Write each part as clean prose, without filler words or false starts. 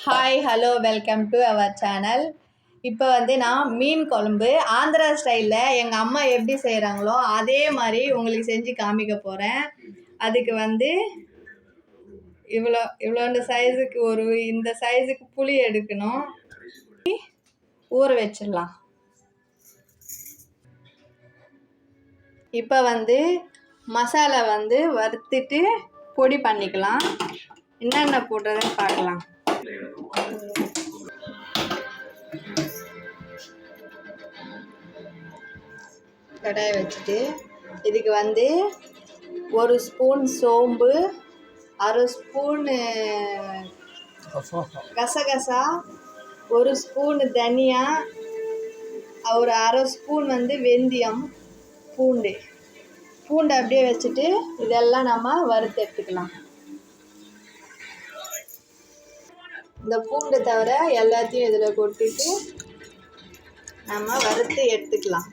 Hi hello welcome to our channel. இப்போ நான் மீன் குழம்பு ஆந்திரா ஸ்டைலில் எங்கள் அம்மா எப்படி செய்கிறாங்களோ அதே மாதிரி உங்களுக்கு செஞ்சு காமிக்க போகிறேன். அதுக்கு இவ்வளோண்டு சைஸுக்கு இந்த சைஸுக்கு புளி எடுக்கணும். ஊற வச்சிடலாம். இப்போ மசாலா வறுத்துட்டு பொடி பண்ணிக்கலாம். என்னென்ன போடுறதுன்னு பார்க்கலாம். கடாயை வச்சுட்டு இதுக்கு 1 ஸ்பூன் சோம்பு, அரை ஸ்பூனு கசகசா, 1 ஸ்பூன் தனியா, ஒரு அரை ஸ்பூன் வெந்தயம், பூண்டு அப்படியே வச்சுட்டு இதெல்லாம் நம்ம வறுத்து எடுத்துக்கலாம். இந்த பூண்டு தவிர எல்லாத்தையும் இதில் கொட்டிட்டு நம்ம வறுத்து எடுத்துக்கலாம்.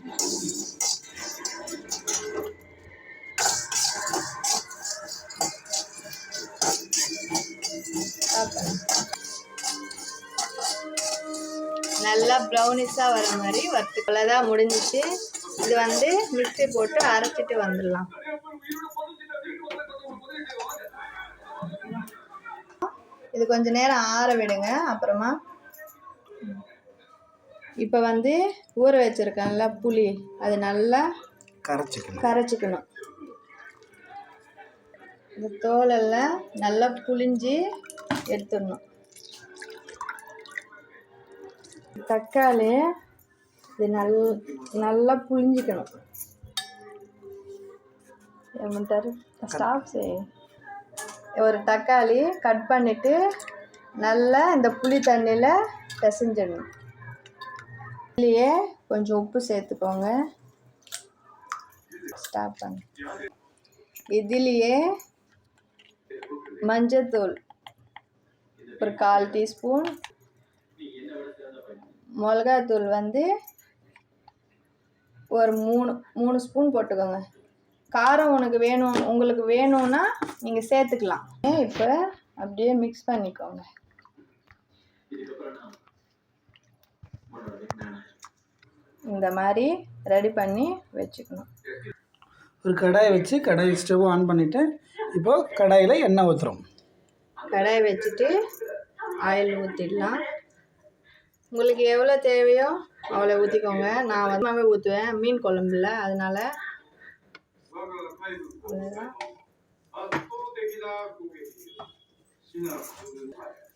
நல்லா ப்ரௌனிஷாக வர மாதிரி வறுத்துக்கொள்ளதான் முடிஞ்சிச்சு. இது மிக்ஸி போட்டு அரைச்சிட்டு வந்துடலாம். இது கொஞ்ச நேரம் ஆற விடுங்க. அப்புறமா இப்போ ஊற வச்சிருக்கேன்ல புளி, அது நல்லா கரைச்சிக்கணும். இந்த தோலெல்லாம் நல்லா புளிஞ்சு எடுத்துடணும். தக்காளி இது நல்லா புளிஞ்சிக்கணும். ஒரு தக்காளி கட் பண்ணிவிட்டு நல்லா இந்த புளி தண்ணியில் பிசைஞ்சிடணும். இதுலேயே கொஞ்சம் உப்பு சேர்த்துக்கோங்க. ஸ்டாப் பண்ணு. இதுலேயே மஞ்சத்தூள் ஒரு 1/4 டீஸ்பூன், மிளகாத்தூள் ஒரு 3 ஸ்பூன் போட்டுக்கோங்க. காரம் உங்களுக்கு வேணும்னா நீங்கள் சேர்த்துக்கலாம். இப்போ அப்படியே மிக்ஸ் பண்ணிக்கோங்க. இந்த மாதிரி ரெடி பண்ணி வச்சுக்கணும். ஒரு கடாயை வச்சு கடாய் ஸ்டவ் ஆன் பண்ணிவிட்டு இப்போ கடாயில் எண்ணெய் ஊற்றுறோம். கடாயை வச்சுட்டு ஆயில் ஊற்றிடலாம். உங்களுக்கு எவ்வளோ தேவையோ அவ்வளோ ஊற்றிக்கோங்க. நான் அதிகமாகவே ஊற்றுவேன் மீன் குழம்புல, அதனால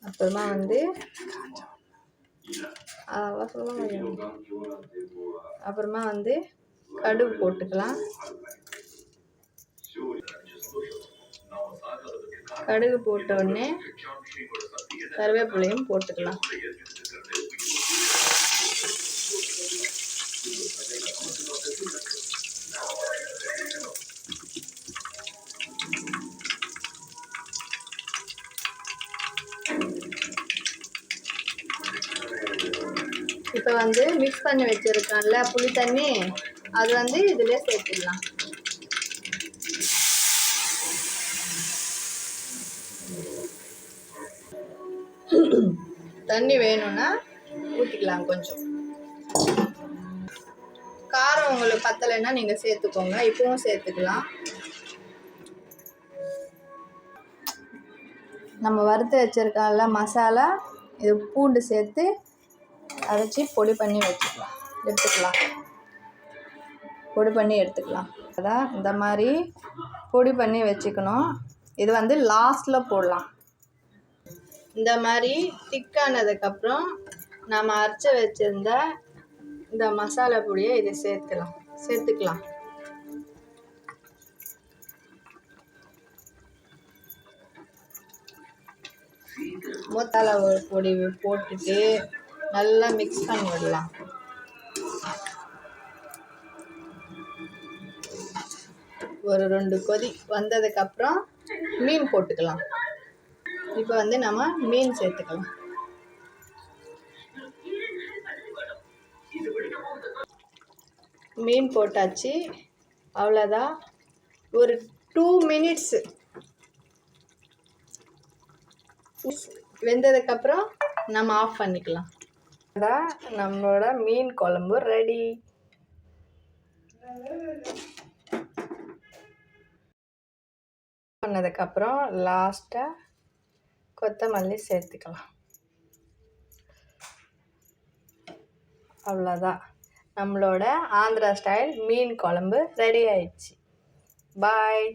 அப்புறமா கடுகு போட்டுக்கலாம். கடுகு போட்ட உடனே கருவேப்பிலையும் போட்டுக்கலாம். இப்போ மிக்ஸ் பண்ணி வச்சிருக்கோம்ல புளி தண்ணி, அது இதில் சேர்த்துடலாம். தண்ணி வேணும்னா ஊற்றிக்கலாம். கொஞ்சம் காரம் உங்களுக்கு பத்தலைன்னா நீங்கள் சேர்த்துக்கோங்க. இப்பவும் சேர்த்துக்கலாம். நம்ம வறுத்து வச்சிருக்கோம்ல மசாலா, இது பூண்டு சேர்த்து அரைச்சி பொடி பண்ணி எடுத்துக்கலாம். அதான் இந்த மாதிரி பொடி பண்ணி வச்சுக்கணும். இது லாஸ்ட்டில் போடலாம். இந்த மாதிரி திக்கானதுக்கப்புறம் நம்ம அரைச்சி வச்சிருந்த இந்த மசாலா பொடியை இதை சேர்த்துக்கலாம். மசாலா பொடி போட்டுட்டு நல்லா மிக்ஸ் பண்ணி விடலாம். ஒரு 2 கொதி வந்ததுக்கப்புறம் மீன் போட்டுக்கலாம். இப்போ நம்ம மீன் சேர்த்துக்கலாம். மீன் போட்டாச்சு. அவ்வளோதான். ஒரு 2 மினிட்ஸ் வெந்ததுக்கப்புறம் நம்ம ஆஃப் பண்ணிக்கலாம். அதான் நம்மளோட மீன் குழம்பு ரெடி. பண்ணதுக்கப்புறம் லாஸ்ட்டாக கொத்தமல்லி சேர்த்துக்கலாம். அவ்வளோதான், நம்மளோட ஆந்திரா ஸ்டைல் மீன் குழம்பு ரெடி ஆயிடுச்சு. பாய்.